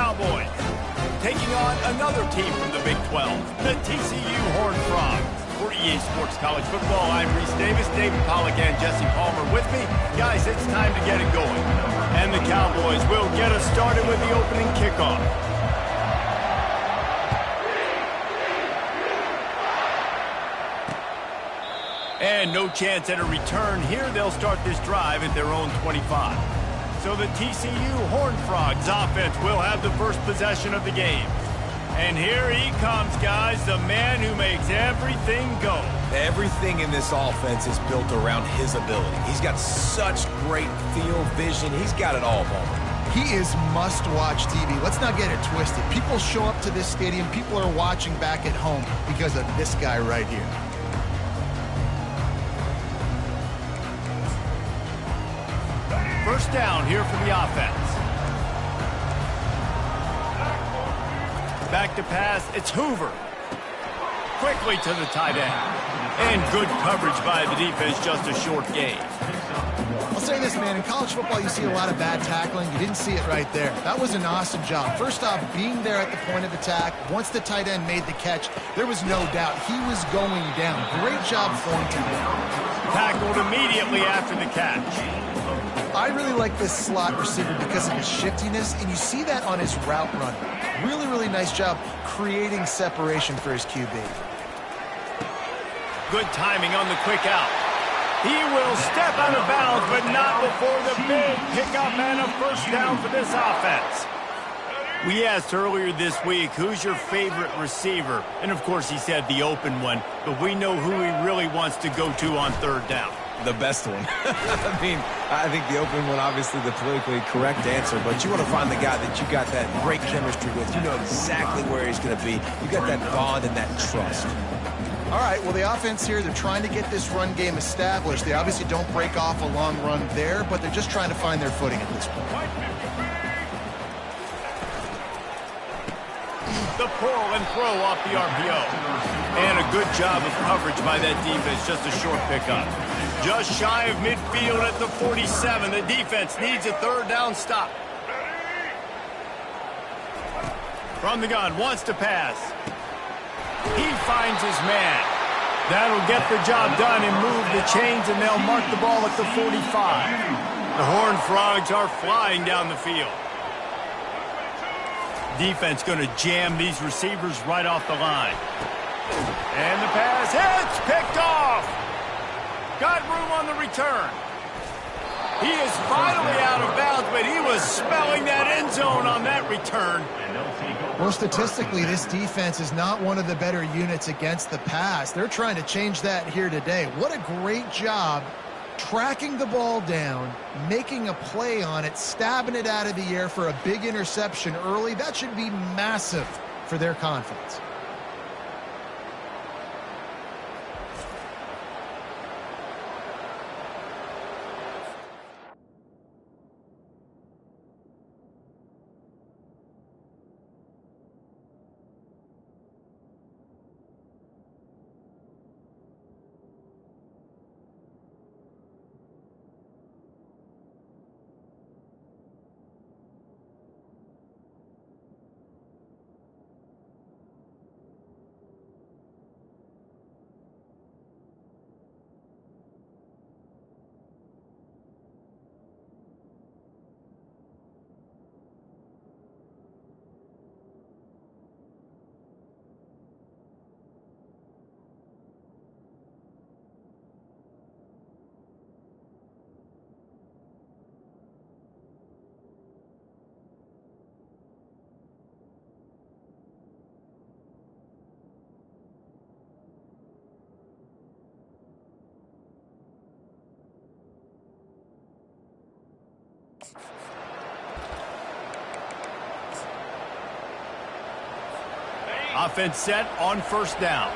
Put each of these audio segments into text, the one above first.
Cowboys. Taking on another team from the Big 12, the TCU Horned Frogs. For EA Sports College Football, I'm Reese Davis, David Pollack, and Jesse Palmer with me. Guys, it's time to get it going. And the Cowboys will get us started with the opening kickoff. And no chance at a return here. They'll start this drive at their own 25. So the TCU Horned Frogs offense will have the first possession of the game. And here he comes, guys, the man who makes everything go. Everything in this offense is built around his ability. He's got such great field vision. He's got it all, Bowman. He is must-watch TV. Let's not get it twisted. People show up to this stadium. People are watching back at home because of this guy right here. First down here for the offense. Back to pass, it's Hoover. Quickly to the tight end. And good coverage by the defense, just a short gain. I'll say this, man, in college football you see a lot of bad tackling. You didn't see it right there. That was an awesome job. First off, being there at the point of attack. Once the tight end made the catch, there was no doubt he was going down. Great job for him today. Tackled immediately after the catch. I really like this slot receiver because of his shiftiness, and you see that on his route run. Really, really nice job creating separation for his QB. Good timing on the quick out. He will step out of bounds, but not before the big pickup and a first down for this offense. We asked earlier this week, who's your favorite receiver? And, of course, he said the open one, but we know who he really wants to go to on third down. The best one. I think the open one, obviously the politically correct answer, but you want to find the guy that you got that great chemistry with. You know exactly where he's going to be. You got that bond and that trust. All right, well, the offense here, they're trying to get this run game established. They obviously don't break off a long run there, but they're just trying to find their footing at this point. The pull and throw off the RPO. And a good job of coverage by that defense, just a short pickup. Just shy of midfield at the 47. The defense needs a third down stop. From the gun, wants to pass. He finds his man. That'll get the job done and move the chains, and they'll mark the ball at the 45. The Horned Frogs are flying down the field. Defense going to jam these receivers right off the line. And the pass hits, picked off. Got room on the return. He is finally out of bounds, but he was smelling that end zone on that return. Well, statistically, this defense is not one of the better units against the pass. They're trying to change that here today. What a great job tracking the ball down, making a play on it, stabbing it out of the air for a big interception early. That should be massive for their confidence. Offense set on first down.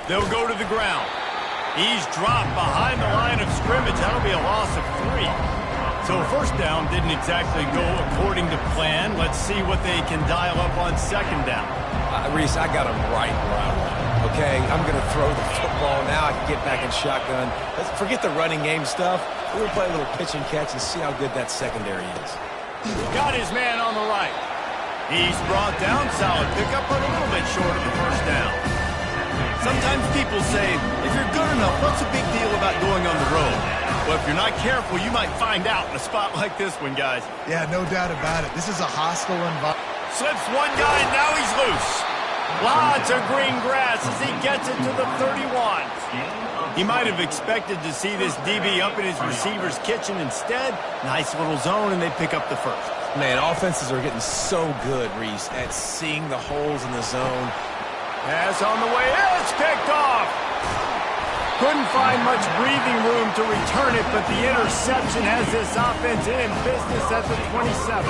They'll go to the ground. He's dropped behind the line of scrimmage. That'll be a loss of 3. So first down didn't exactly go according to plan. Let's see what they can dial up on second down. Reese, I got him right where I want him. okay, I'm going to throw the football now. I can get back in shotgun. Forget the running game stuff. We're going to play a little pitch and catch and see how good that secondary is. Got his man on the right. He's brought down. Solid pickup, but a little bit short of the first down. Sometimes people say, if you're good enough, what's the big deal about going on the road? Well, if you're not careful, you might find out in a spot like this one, guys. Yeah, no doubt about it. This is a hostile environment. Slips one guy, and now he's loose. Lots of green grass as he gets it to the 31. He might have expected to see this DB up in his receiver's kitchen. Instead, nice little zone, and they pick up the first. Man, offenses are getting so good, Reese, at seeing the holes in the zone. Pass on the way. It's picked off. Couldn't find much breathing room to return it, but the interception has this offense in business at the 27.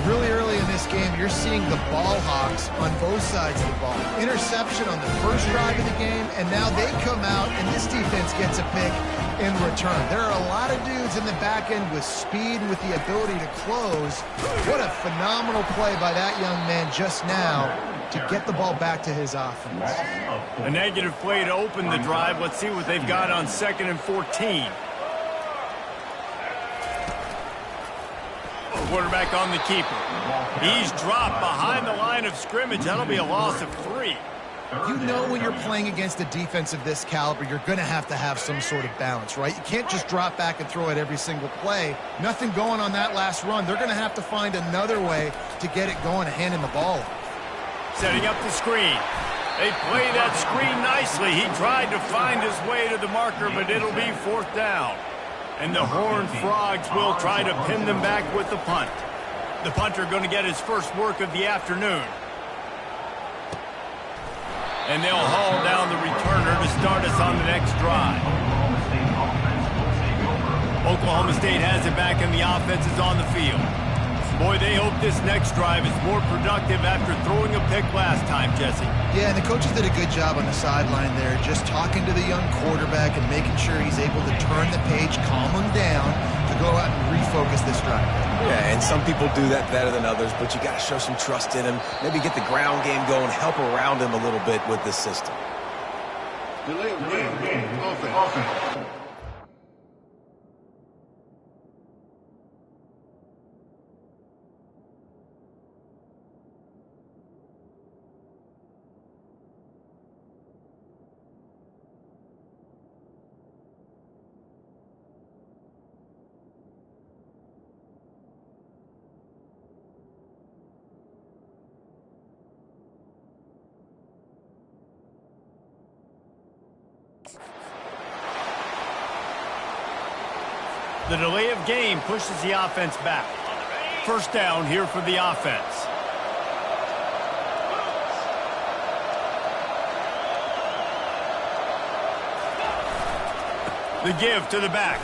Really early in this game, you're seeing the ball hawks on both sides of the ball. Interception on the first drive of the game, and now they come out, and this defense gets a pick in return. There are a lot of dudes in the back end with speed and with the ability to close. What a phenomenal play by that young man just now to get the ball back to his offense. A negative play to open the drive. Let's see what they've got on 2nd and 14. Quarterback on the keeper. He's dropped behind the line of scrimmage. That'll be a loss of 3. You know when you're playing against a defense of this caliber, you're going to have some sort of balance, right? You can't just drop back and throw it every single play. Nothing going on that last run. They're going to have to find another way to get it going and handing the ball off. Setting up the screen. They play that screen nicely. He tried to find his way to the marker, but it'll be 4th down. And the Horned Frogs will try to pin them back with the punt. The punter going to get his first work of the afternoon. And they'll haul down the returner to start us on the next drive. Oklahoma State has it back and the offense is on the field. Boy, they hope this next drive is more productive after throwing a pick last time, Jesse. Yeah, and the coaches did a good job on the sideline there, just talking to the young quarterback and making sure he's able to turn the page, calm him down, to go out and refocus this drive. Yeah, and some people do that better than others, but you got to show some trust in him, maybe get the ground game going, help around him a little bit with this system. Delay of game, offense. The delay of game pushes the offense back. First down here for the offense. The give to the back.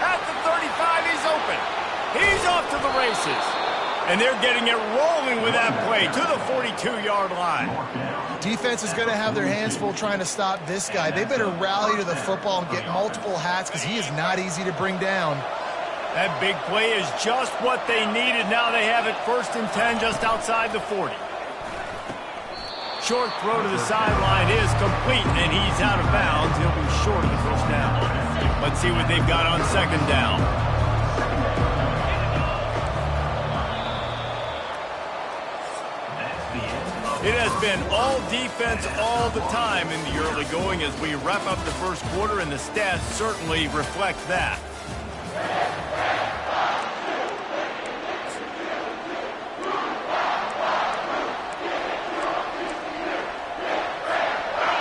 At the 35, he's open. He's off to the races. And they're getting it rolling with that play to the 42-yard line. Defense is going to have their hands full trying to stop this guy. They better rally to the football and get multiple hats because he is not easy to bring down. That big play is just what they needed. Now they have it 1st and 10 just outside the 40. Short throw to the sideline is complete, and he's out of bounds. He'll be short of the first down. Let's see what they've got on 2nd down. It has been all defense all the time in the early going as we wrap up the first quarter, and the stats certainly reflect that.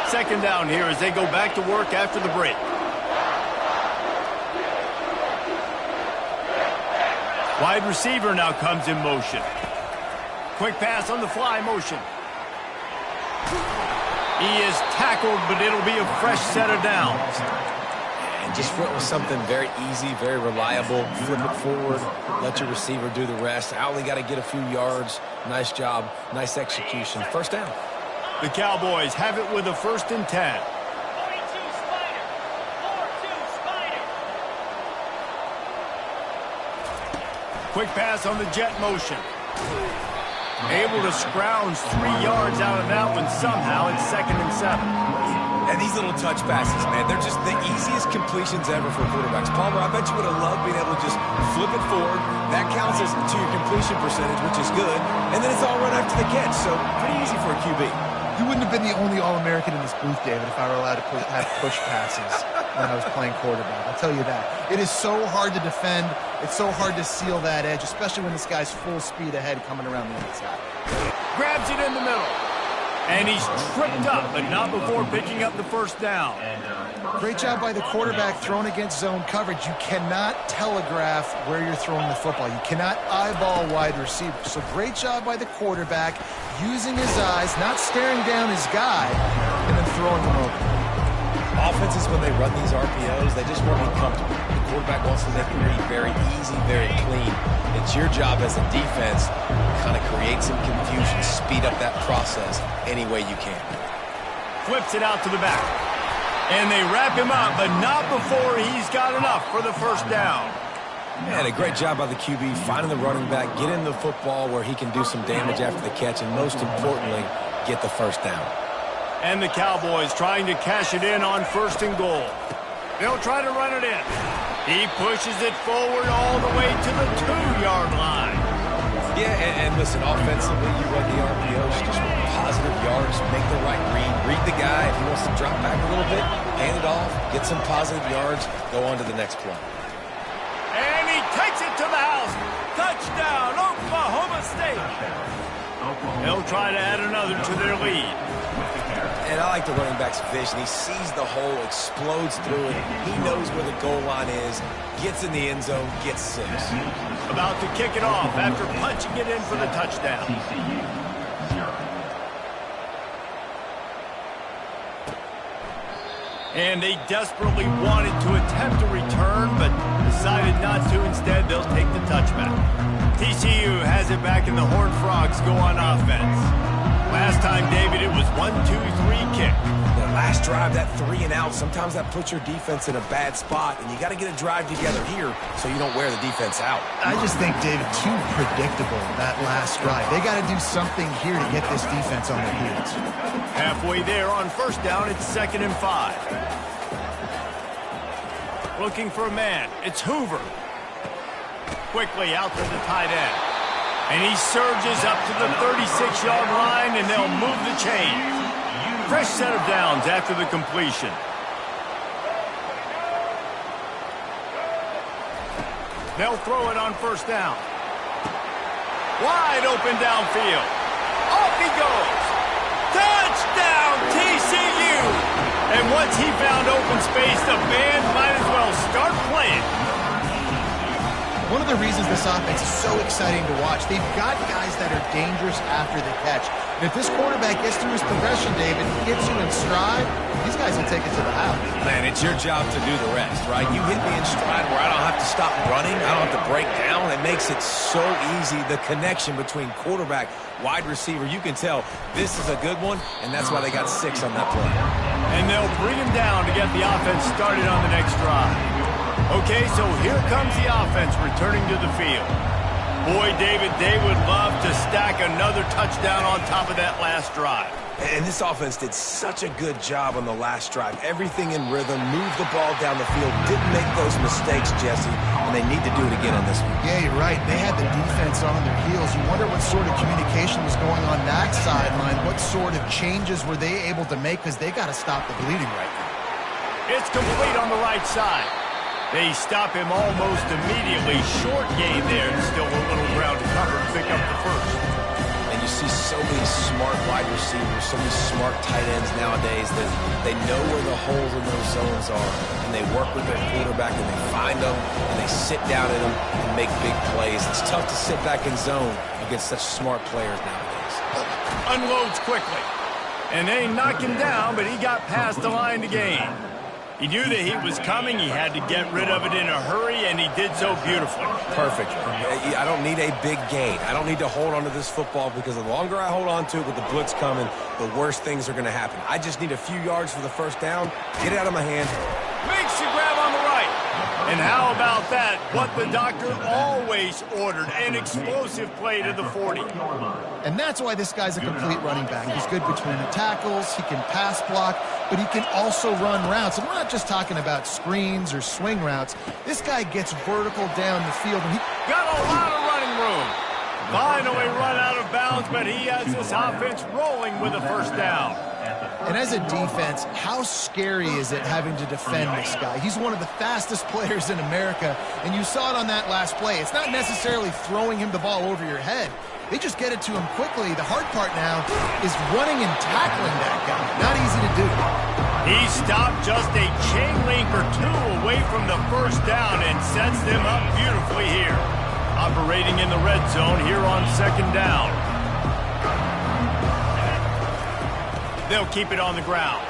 Second down here as they go back to work after the break. Wide receiver now comes in motion. Quick pass on the fly motion. He is tackled, but it'll be a fresh set of downs. And just went with something very easy, very reliable. Flip it forward, let your receiver do the rest. I only got to get a few yards. Nice job, nice execution. First down. The Cowboys have it with a 1st and 10. Quick pass on the jet motion. Able to scrounge 3 yards out of that one somehow. It's 2nd and 7. And these little touch passes, man, they're just the easiest completions ever for quarterbacks. Palmer, I bet you would have loved being able to just flip it forward. That counts as to your completion percentage, which is good. And then it's all run after the catch, so pretty easy for a QB. You wouldn't have been the only All-American in this booth, David, if I were allowed to have push passes when I was playing quarterback. I'll tell you that. It is so hard to defend. It's so hard to seal that edge, especially when this guy's full speed ahead coming around the outside. Grabs it in the middle. And he's tripped up, but not before picking up the first down. Great job by the quarterback throwing against zone coverage. You cannot telegraph where you're throwing the football. You cannot eyeball wide receiver. So great job by the quarterback using his eyes, not staring down his guy, and then throwing him over. Offenses, when they run these RPOs, they just want to be comfortable. The quarterback wants to make the read very easy, very clean. It's your job as a defense to kind of create some confusion, speed up that process any way you can. Flips it out to the back. And they wrap him up, but not before he's got enough for the first down. Man, a great job by the QB, finding the running back, getting the football where he can do some damage after the catch, and most importantly, get the first down. And the Cowboys trying to cash it in on 1st and goal. They'll try to run it in. He pushes it forward all the way to the 2-yard line. Yeah, and listen, offensively, you run the RPOs, just want positive yards, make the right read the guy. If he wants to drop back a little bit, hand it off, get some positive yards, go on to the next play. And he takes it to the house. Touchdown, Oklahoma State. They'll try to add another to their lead. And I like the running back's vision. He sees the hole, explodes through it. He knows where the goal line is, gets in the end zone, gets 6. About to kick it off after punching it in for the touchdown. And they desperately wanted to attempt a return, but decided not to. Instead, they'll take the touchback. TCU has it back, and the Horned Frogs go on offense. Last time, David, it was 1-2-3 kick. The last drive, that 3 and out, sometimes that puts your defense in a bad spot, and you got to get a drive together here so you don't wear the defense out. I just think, David, too predictable, that last drive. They got to do something here to get this defense on their heels. Halfway there on 1st down, it's 2nd and 5. Looking for a man. It's Hoover. Quickly out to the tight end. And he surges up to the 36-yard line, and they'll move the chains. Fresh set of downs after the completion. They'll throw it on 1st down. Wide open downfield. Off he goes. Touchdown, TCU! And once he found open space, the band might as well start playing. One of the reasons this offense is so exciting to watch, they've got guys that are dangerous after the catch. And if this quarterback gets through his progression, David, gets you in stride, these guys will take it to the house. Man, it's your job to do the rest, right? You hit me in stride where I don't have to stop running. I don't have to break down. It makes it so easy. The connection between quarterback, wide receiver, you can tell this is a good one, and that's why they got 6 on that play. And they'll bring him down to get the offense started on the next drive. Okay, so here comes the offense returning to the field. Boy, David, they would love to stack another touchdown on top of that last drive. And this offense did such a good job on the last drive. Everything in rhythm, moved the ball down the field, didn't make those mistakes, Jesse, and they need to do it again on this one. Yeah, you're right. They had the defense on their heels. You wonder what sort of communication was going on that sideline. What sort of changes were they able to make, because they got to stop the bleeding right now. It's complete on the right side. They stop him almost immediately. Short gain there. Still a little ground to cover to pick up the first. And you see so many smart wide receivers, so many smart tight ends nowadays that they know where the holes in those zones are, and they work with their quarterback, and they find them, and they sit down in them and make big plays. It's tough to sit back in zone against such smart players nowadays. Unloads quickly. And they knock him down, but he got past the line to gain. He knew the heat was coming. He had to get rid of it in a hurry, and he did so beautifully. Perfect. I don't need a big gain. I don't need to hold on to this football, because the longer I hold on to it with the blitz coming, the worse things are going to happen. I just need a few yards for the first down, get it out of my hand. Makes the grab on the right. And how about that? What the doctor always ordered, an explosive play to the 40. And that's why this guy's a complete running back. He's good between the tackles, he can pass block, but he can also run routes. And we're not just talking about screens or swing routes. This guy gets vertical down the field. And he got a lot of running room. Finally run out of bounds, but he has this offense rolling with a first down. And as a defense, how scary is it having to defend this guy? He's one of the fastest players in America, and you saw it on that last play. It's not necessarily throwing him the ball over your head. They just get it to him quickly. The hard part now is running and tackling that guy. Not easy to do. He stopped just a chain link or two away from the first down and sets them up beautifully here. Operating in the red zone here on second down. They'll keep it on the ground.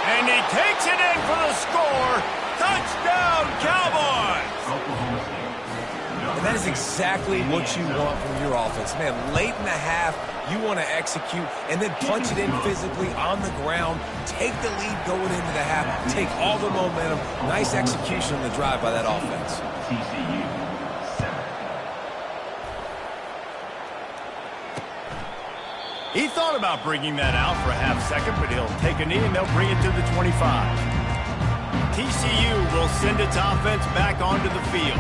And he takes it in for the score. Touchdown, Cowboys! And that is exactly what you want from your offense. Man, late in the half, you want to execute and then punch it in physically on the ground. Take the lead going into the half. Take all the momentum. Nice execution on the drive by that offense. He thought about bringing that out for a half second, but he'll take a knee and they'll bring it to the 25. TCU will send its offense back onto the field.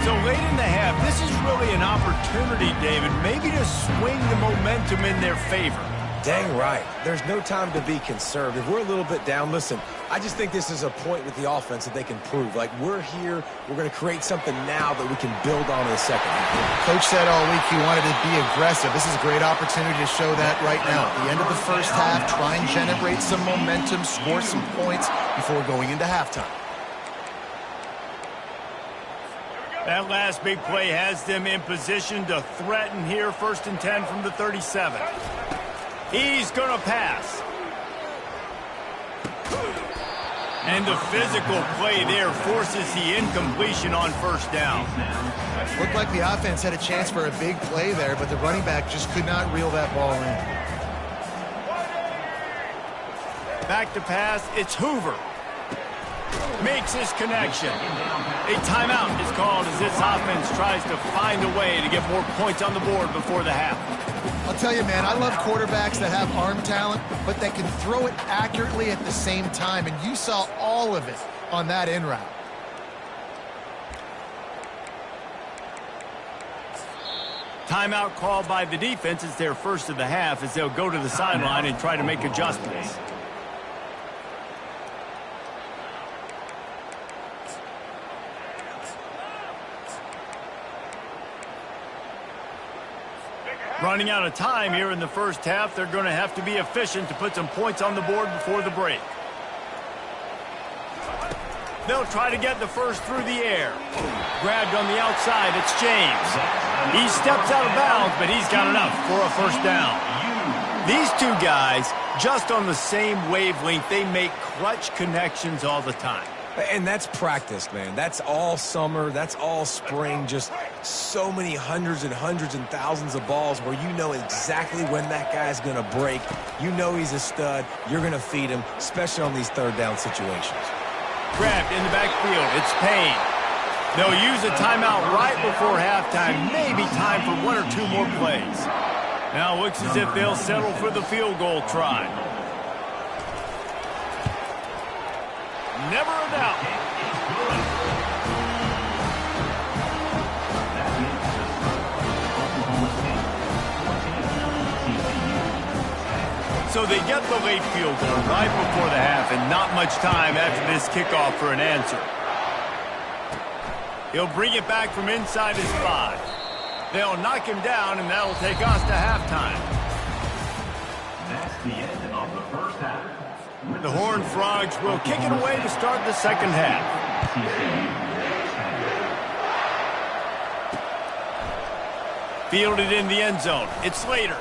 So late in the half, this is really an opportunity, David, maybe to swing the momentum in their favor. Dang right. There's no time to be conservative. We're a little bit down. Listen, I just think this is a point with the offense that they can prove. Like, we're here, we're going to create something now that we can build on in the second half. Coach said all week he wanted to be aggressive. This is a great opportunity to show that right now. At the end of the first half, try and generate some momentum, score some points before going into halftime. That last big play has them in position to threaten here, 1st and 10 from the 37. He's going to pass. And the physical play there forces the incompletion on first down. Looked like the offense had a chance for a big play there, but the running back just could not reel that ball in. Back to pass, it's Hoover. Makes his connection. A timeout is called as this offense tries to find a way to get more points on the board before the half. I'll tell you, man, I love quarterbacks that have arm talent, but that can throw it accurately at the same time, and you saw all of it on that in route. Timeout called by the defense. It's their first of the half as they'll go to the sideline and try to make adjustments. Running out of time here in the first half. They're going to have to be efficient to put some points on the board before the break. They'll try to get the first through the air. Grabbed on the outside, it's James. He steps out of bounds, but he's got enough for a first down. These two guys, just on the same wavelength, they make clutch connections all the time. And that's practice, man. That's all summer. That's all spring. Just so many hundreds and hundreds and thousands of balls where you know exactly when that guy's going to break. You know he's a stud. You're going to feed him, especially on these third down situations. Grabbed in the backfield. It's Payne. They'll use a timeout right before halftime. Maybe time for one or two more plays. Now it looks as if they'll settle for the field goal try. Never a doubt. So they get the late field goal right before the half and not much time after this kickoff for an answer. He'll bring it back from inside his 5. They'll knock him down, and that'll take us to halftime. That's the end of the first half. The Horned Frogs will kick it away to start the second half. Fielded in the end zone. It's Slater.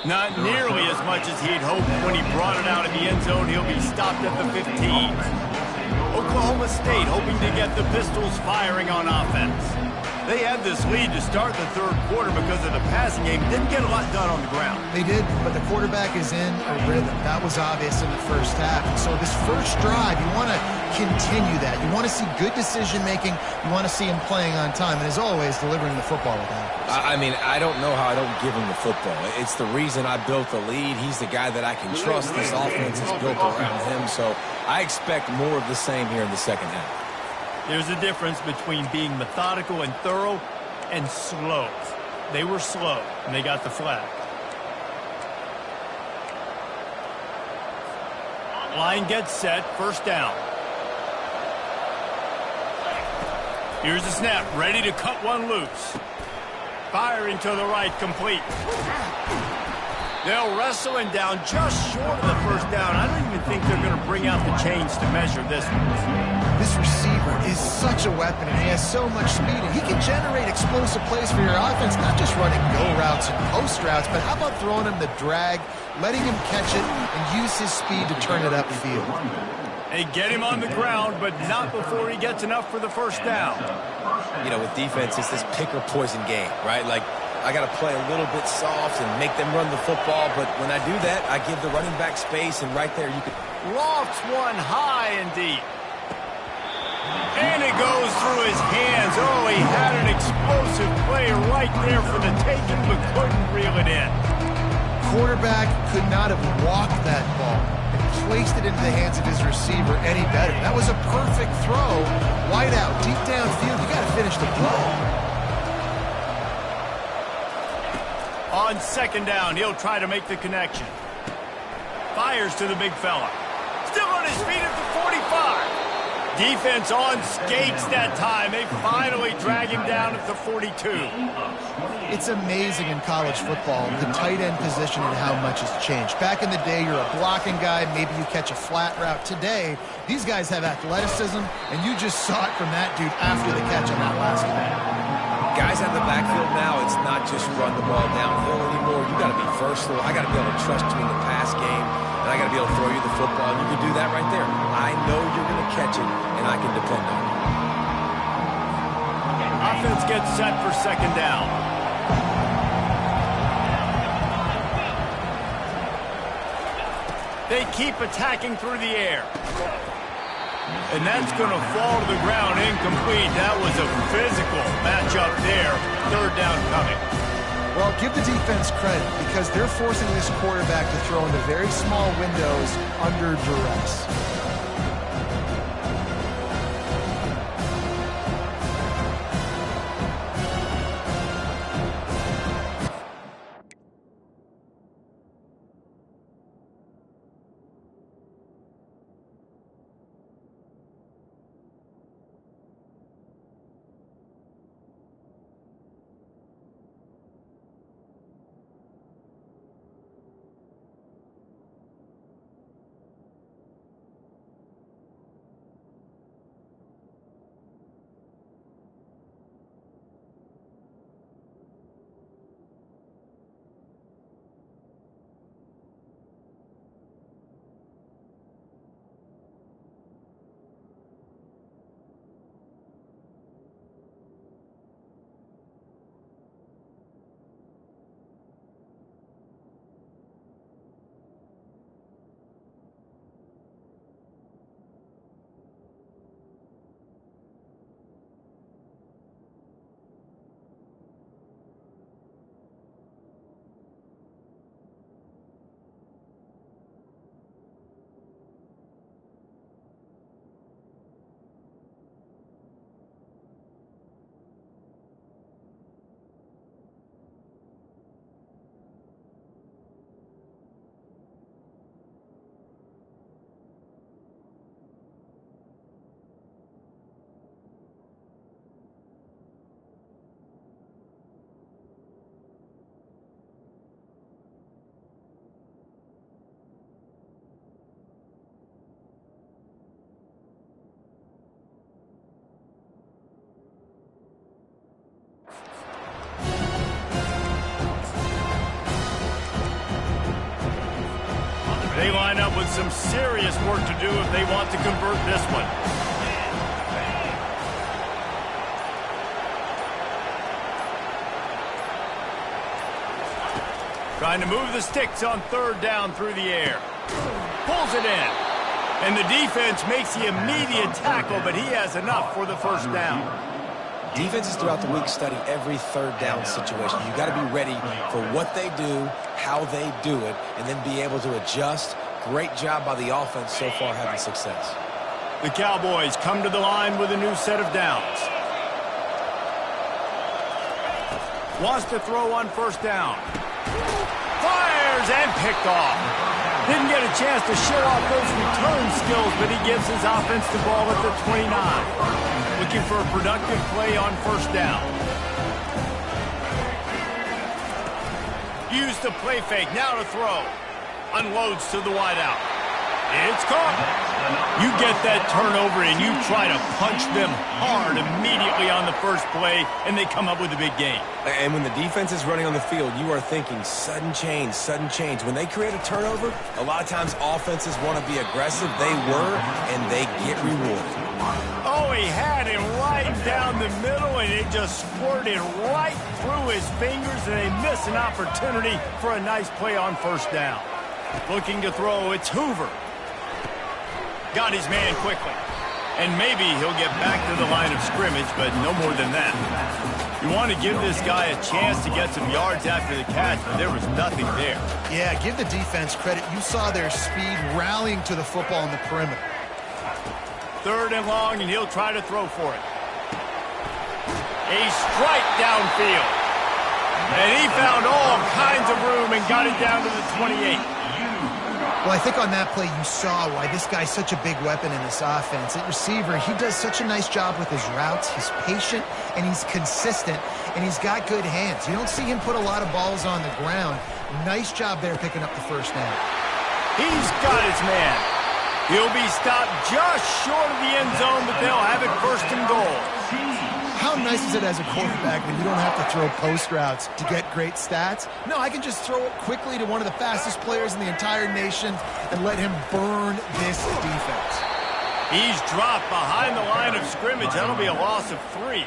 Not nearly as much as he'd hoped when he brought it out of the end zone. He'll be stopped at the 15. Oklahoma State hoping to get the Pistols firing on offense. They had this lead to start the third quarter because of the passing game. Didn't get a lot done on the ground. They did, but the quarterback is in a rhythm. That was obvious in the first half. And so this first drive, you want to continue that. You want to see good decision-making. You want to see him playing on time. And as always, delivering the football with accuracy. I mean, I don't know how I don't give him the football. It's the reason I built the lead. He's the guy that I can trust. This offense is built around him. So I expect more of the same here in the second half. There's a difference between being methodical and thorough and slow. They were slow, and they got the flag. Line gets set, first down. Here's the snap, ready to cut one loose. Firing to the right, complete. They'll wrestle him down just short of the first down. I don't even think they're going to bring out the chains to measure this one. This receiver is such a weapon, and he has so much speed. And he can generate explosive plays for your offense, not just running go routes and post routes, but how about throwing him the drag, letting him catch it, and use his speed to turn it upfield. They get him on the ground, but not before he gets enough for the first down. You know, with defense, it's this pick or poison game, right? Like, I got to play a little bit soft and make them run the football, but when I do that, I give the running back space, and right there you can... Lofts one high and deep. And it goes through his hands. Oh, he had an explosive play right there for the taking, but couldn't reel it in. Quarterback could not have walked that ball and placed it into the hands of his receiver any better. That was a perfect throw. Wide out, deep downfield. You got to finish the play. On second down, he'll try to make the connection. Fires to the big fella. Still on his feet at the 45. Defense on skates that time. They finally drag him down at the 42. It's amazing in college football, the tight end position and how much has changed. Back in the day, you're a blocking guy. Maybe you catch a flat route. Today, these guys have athleticism, and you just saw it from that dude after the catch on that last one. Guys out of the backfield now, it's not just run the ball downhill anymore. You got to be versatile. I got to be able to trust you in the pass game, and I got to be able to throw you the football. You can do that right there. I know you're going to catch it, and I can depend on it. Offense gets set for second down. They keep attacking through the air. And that's going to fall to the ground incomplete. That was a physical matchup there. Third down coming. Well, give the defense credit because they're forcing this quarterback to throw into very small windows under duress. They line up with some serious work to do if they want to convert this one. Trying to move the sticks on third down through the air. Pulls it in. And the defense makes the immediate tackle, but he has enough for the first down. Defenses throughout the week study every third down situation. You got to be ready for what they do, how they do it, and then be able to adjust. Great job by the offense so far having success. The Cowboys come to the line with a new set of downs. Wants to throw on first down. Fires and picked off. Didn't get a chance to show off those return skills, but he gives his offense the ball at the 29. Looking for a productive play on first down. Used the play fake, now to throw. Unloads to the wideout. It's caught. You get that turnover and you try to punch them hard immediately on the first play, and they come up with a big gain. And when the defense is running on the field, you are thinking sudden change, sudden change. When they create a turnover, a lot of times offenses want to be aggressive. They were, and they get rewarded. Oh, he had it right down the middle, and it just squirted right through his fingers, and they miss an opportunity for a nice play on first down. Looking to throw, it's Hoover. Got his man quickly. And maybe he'll get back to the line of scrimmage, but no more than that. You want to give this guy a chance to get some yards after the catch, but there was nothing there. Yeah, give the defense credit. You saw their speed rallying to the football on the perimeter. Third and long, and he'll try to throw for it. A strike downfield. And he found all kinds of room and got it down to the 28. Well, I think on that play you saw why this guy's such a big weapon in this offense. At receiver, he does such a nice job with his routes. He's patient, and he's consistent, and he's got good hands. You don't see him put a lot of balls on the ground. Nice job there picking up the first down. He's got his man. He'll be stopped just short of the end zone, but they'll have it first and goal. How nice is it as a quarterback when you don't have to throw post routes to get great stats? No, I can just throw it quickly to one of the fastest players in the entire nation and let him burn this defense. He's dropped behind the line of scrimmage. That'll be a loss of 3.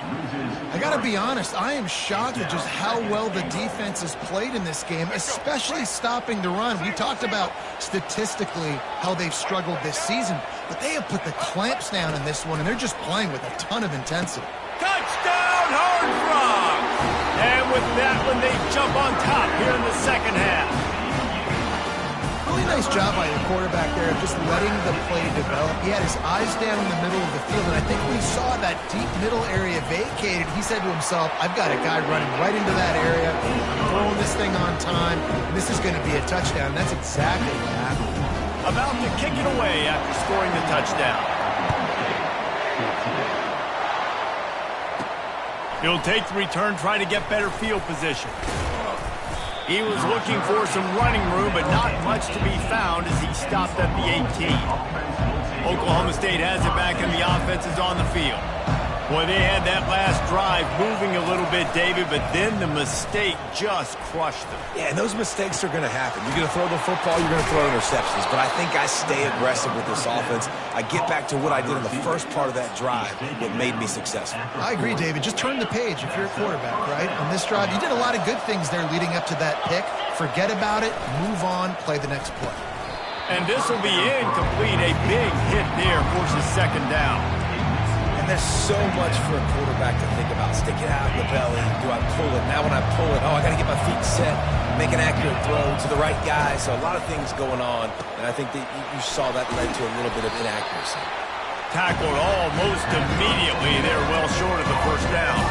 I got to be honest, I am shocked at just how well the defense has played in this game, especially stopping the run. We talked about statistically how they've struggled this season, but they have put the clamps down in this one, and they're just playing with a ton of intensity. Touchdown, Hard Rock! And with that one, they jump on top here in the second half. Really nice job by the quarterback there of just letting the play develop. He had his eyes down in the middle of the field, and I think when he saw that deep middle area vacated, he said to himself, I've got a guy running right into that area. I'm throwing this thing on time, and this is going to be a touchdown. That's exactly what happened. About to kick it away after scoring the touchdown. He'll take the return, try to get better field position. He was looking for some running room, but not much to be found as he stopped at the 18. Oklahoma State has it back, and the offense is on the field. Boy, they had that last drive moving a little bit, David, but then the mistake just crushed them. Yeah, and those mistakes are going to happen. You're going to throw the football, you're going to throw interceptions. But I think I stay aggressive with this offense. I get back to what I did in the first part of that drive that made me successful. I agree, David. Just turn the page if you're a quarterback, right? On this drive, you did a lot of good things there leading up to that pick. Forget about it, move on, play the next play. And this will be incomplete. A big hit there forces second down. And there's so much for a quarterback to think about. Stick it out in the belly. Do I pull it? Now when I pull it, I got to get my feet set, make an accurate throw to the right guy. So a lot of things going on, and I think that you saw that led to a little bit of inaccuracy. Tackled almost immediately. They're well short of the first down.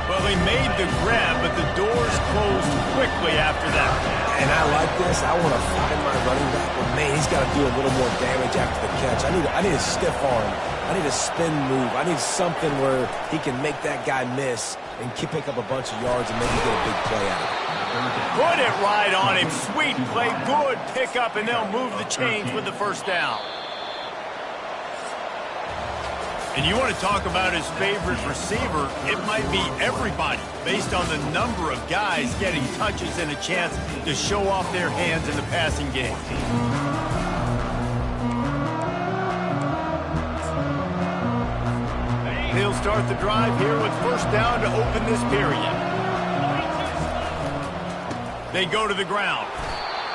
Well, they made the grab, but the doors closed quickly after that. And I like this. I want to find my running back, but man, he's got to do a little more damage after the catch. I need a stiff arm. I need a spin move. I need something where he can make that guy miss and pick up a bunch of yards and maybe get a big play out of it. Put it right on him. Sweet play. Good pickup, and they'll move the chains with the first down. And you want to talk about his favorite receiver, it might be everybody, based on the number of guys getting touches and a chance to show off their hands in the passing game. He'll start the drive here with first down to open this period. They go to the ground.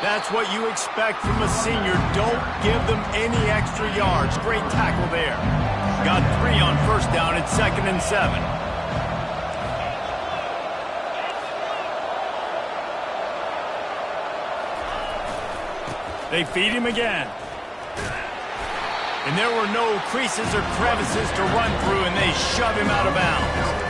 That's what you expect from a senior. Don't give them any extra yards. Great tackle there. Got 3 on first down. It's 2nd and 7. They feed him again. And there were no creases or crevices to run through, and they shove him out of bounds.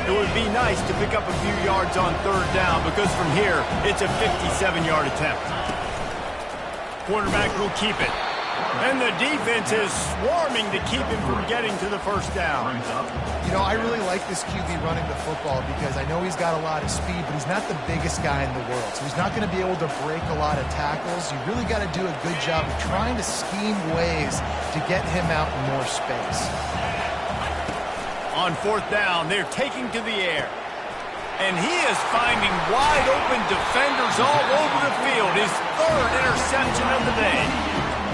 It would be nice to pick up a few yards on 3rd down because from here, it's a 57-yard attempt. Quarterback will keep it. And the defense is swarming to keep him from getting to the first down. You know, I really like this QB running the football because I know he's got a lot of speed, but he's not the biggest guy in the world. So he's not going to be able to break a lot of tackles. You really got to do a good job of trying to scheme ways to get him out in more space. On 4th down, they're taking to the air. And he is finding wide-open defenders all over the field. His 3rd interception of the day.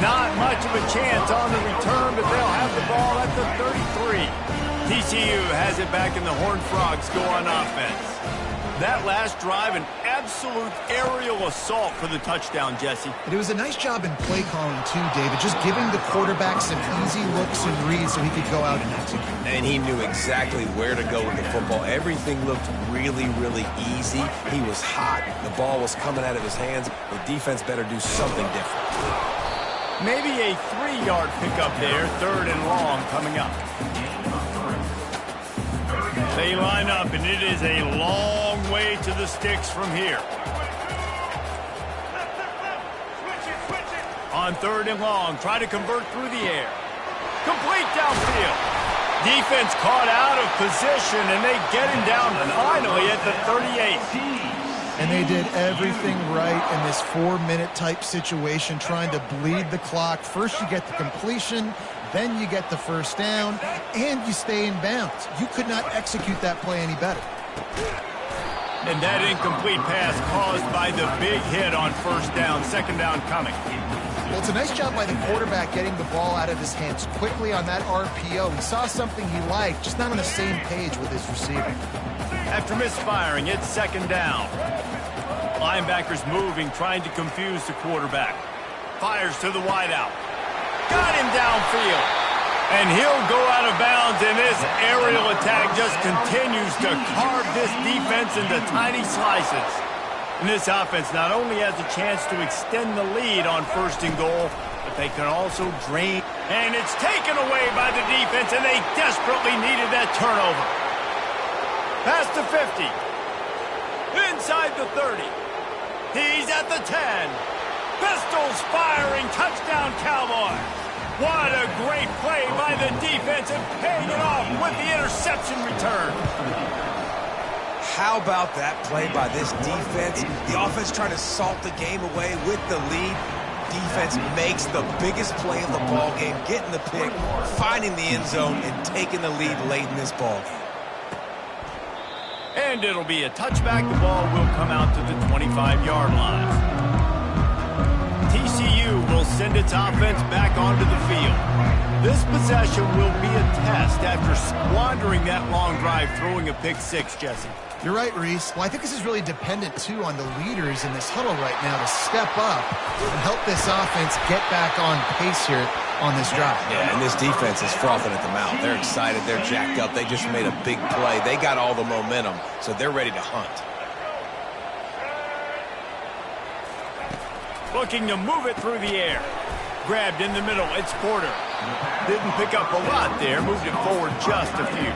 Not much of a chance on the return, but they'll have the ball at the 33. TCU has it back, and the Horned Frogs go on offense. That last drive, an absolute aerial assault for the touchdown, Jesse. But it was a nice job in play calling, too, David, just giving the quarterback some easy looks and reads so he could go out and execute. And he knew exactly where to go with the football. Everything looked really, really easy. He was hot. The ball was coming out of his hands. The defense better do something different. Maybe a 3-yard pickup there, 3rd and long coming up. They line up, and it is a long way to the sticks from here. On 3rd and long, try to convert through the air. Complete downfield. Defense caught out of position, and they get him down finally at the 38. And they did everything right in this 4-minute type situation, trying to bleed the clock. First you get the completion, then you get the first down, and you stay in bounds. You could not execute that play any better. And that incomplete pass caused by the big hit on 1st down, 2nd down coming. Well, it's a nice job by the quarterback getting the ball out of his hands quickly on that RPO. He saw something he liked, just not on the same page with his receiver. After misfiring, it's 2nd down. Linebackers moving, trying to confuse the quarterback. Fires to the wideout. Got him downfield. And he'll go out of bounds, and this aerial attack just continues to carve this defense into tiny slices. And this offense not only has a chance to extend the lead on 1st and goal, but they can also drain. And it's taken away by the defense, and they desperately needed that turnover. Past the 50. Inside the 30. He's at the 10. Pistols firing. Touchdown, Cowboys. What a great play by the defense and paying it off with the interception return. How about that play by this defense? The offense trying to salt the game away with the lead. Defense makes the biggest play of the ball game, getting the pick, finding the end zone, and taking the lead late in this ball game. And it'll be a touchback. The ball will come out to the 25-yard line. TCU will send its offense back onto the field. This possession will be a test after squandering that long drive, throwing a pick 6, Jesse. You're right, Reese. Well, I think this is really dependent, too, on the leaders in this huddle right now to step up and help this offense get back on pace here on this drive. Yeah, and this defense is frothing at the mouth. They're excited. They're jacked up. They just made a big play. They got all the momentum, so they're ready to hunt. Looking to move it through the air. Grabbed in the middle. It's Porter. Didn't pick up a lot there. Moved it forward just a few.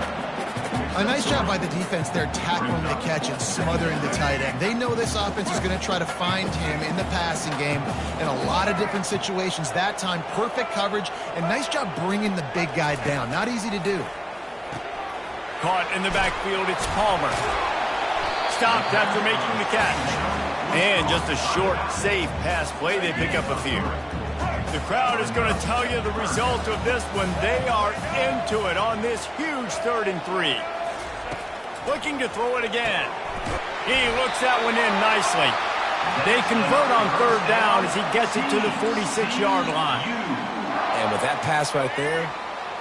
A nice job by the defense there tackling the catch and smothering the tight end. They know this offense is going to try to find him in the passing game in a lot of different situations. That time, perfect coverage, and nice job bringing the big guy down. Not easy to do. Caught in the backfield, it's Palmer. Stopped after making the catch. And just a short, safe pass play. They pick up a few. The crowd is going to tell you the result of this when they are into it on this huge 3rd and 3. Looking to throw it again. He looks that one in nicely. They convert on third down as he gets it to the 46-yard line. And with that pass right there,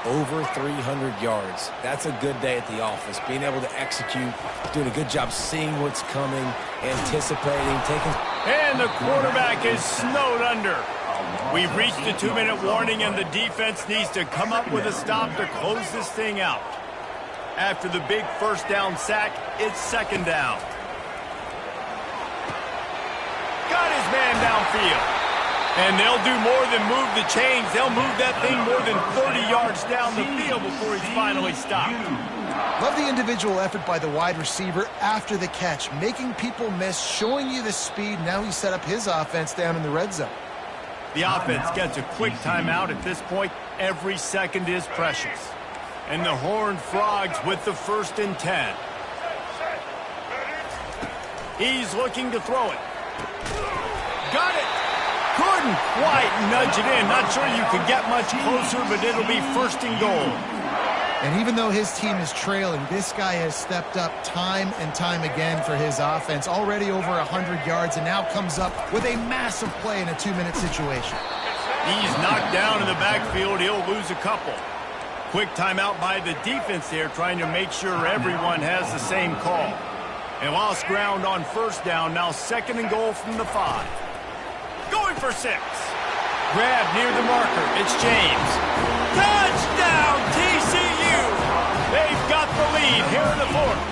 over 300 yards. That's a good day at the office. Being able to execute, doing a good job seeing what's coming, anticipating, taking... And the quarterback is snowed under. We've reached a 2-minute warning, and the defense needs to come up with a stop to close this thing out. After the big first down sack, it's second down. Got his man downfield. And they'll do more than move the chains. They'll move that thing more than 30 yards down the field before he's finally stopped. Love the individual effort by the wide receiver after the catch, making people miss, showing you the speed. Now he set up his offense down in the red zone. The offense gets a quick timeout at this point. Every second is precious. And the Horned Frogs with the 1st and 10. He's looking to throw it. Got it. Couldn't quite nudge it in. Not sure you could get much closer, but it'll be 1st and goal. And even though his team is trailing, this guy has stepped up time and time again for his offense. Already over 100 yards, and now comes up with a massive play in a 2-minute situation. He's knocked down in the backfield. He'll lose a couple. Quick timeout by the defense there, trying to make sure everyone has the same call. And lost ground on 1st down. Now 2nd and goal from the 5. Going for 6. Grab near the marker. It's James. Touchdown, TCU! They've got the lead here in the 4th.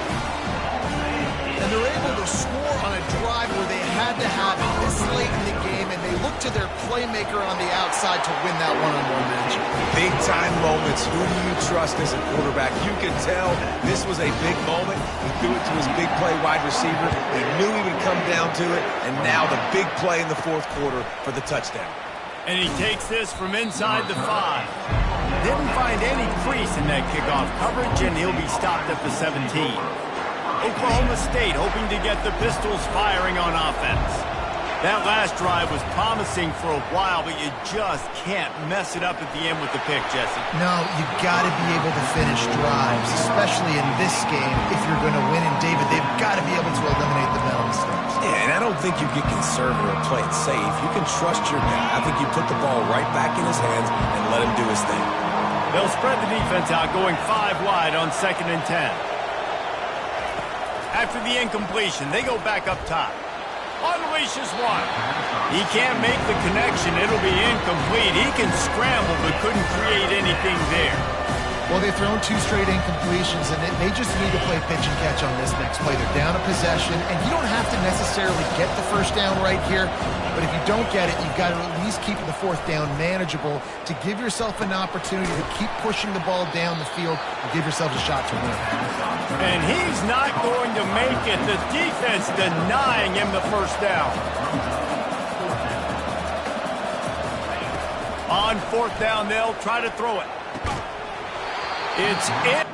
And they're able to score on a drive where they had to have it this late in the game, and they look to their playmaker on the outside to win that one-on-one matchup. Big-time moments. Who do you trust as a quarterback? You can tell this was a big moment. He threw it to his big play wide receiver. He knew he would come down to it, and now the big play in the 4th quarter for the touchdown. And he takes this from inside the 5. Didn't find any crease in that kickoff coverage, and he'll be stopped at the 17. Oklahoma State hoping to get the Pistols firing on offense. That last drive was promising for a while, but you just can't mess it up at the end with the pick, Jesse. No, you've got to be able to finish drives, especially in this game. If you're going to win, and David, they've got to be able to eliminate the mental mistakes. Yeah, and I don't think you get conservative or play it safe. You can trust your guy. I think you put the ball right back in his hands and let him do his thing. They'll spread the defense out, going 5 wide on 2nd and 10. After the incompletion, they go back up top. Unleashes one. He can't make the connection. It'll be incomplete. He can scramble, but couldn't create anything there. Well, they've thrown 2 straight incompletions, and they just need to play pitch and catch on this next play. They're down a possession, and you don't have to necessarily get the 1st down right here, but if you don't get it, you've got to at least keep the 4th down manageable to give yourself an opportunity to keep pushing the ball down the field and give yourself a shot to win. And he's not going to make it. The defense denying him the 1st down. On 4th down, they'll try to throw it. It's it.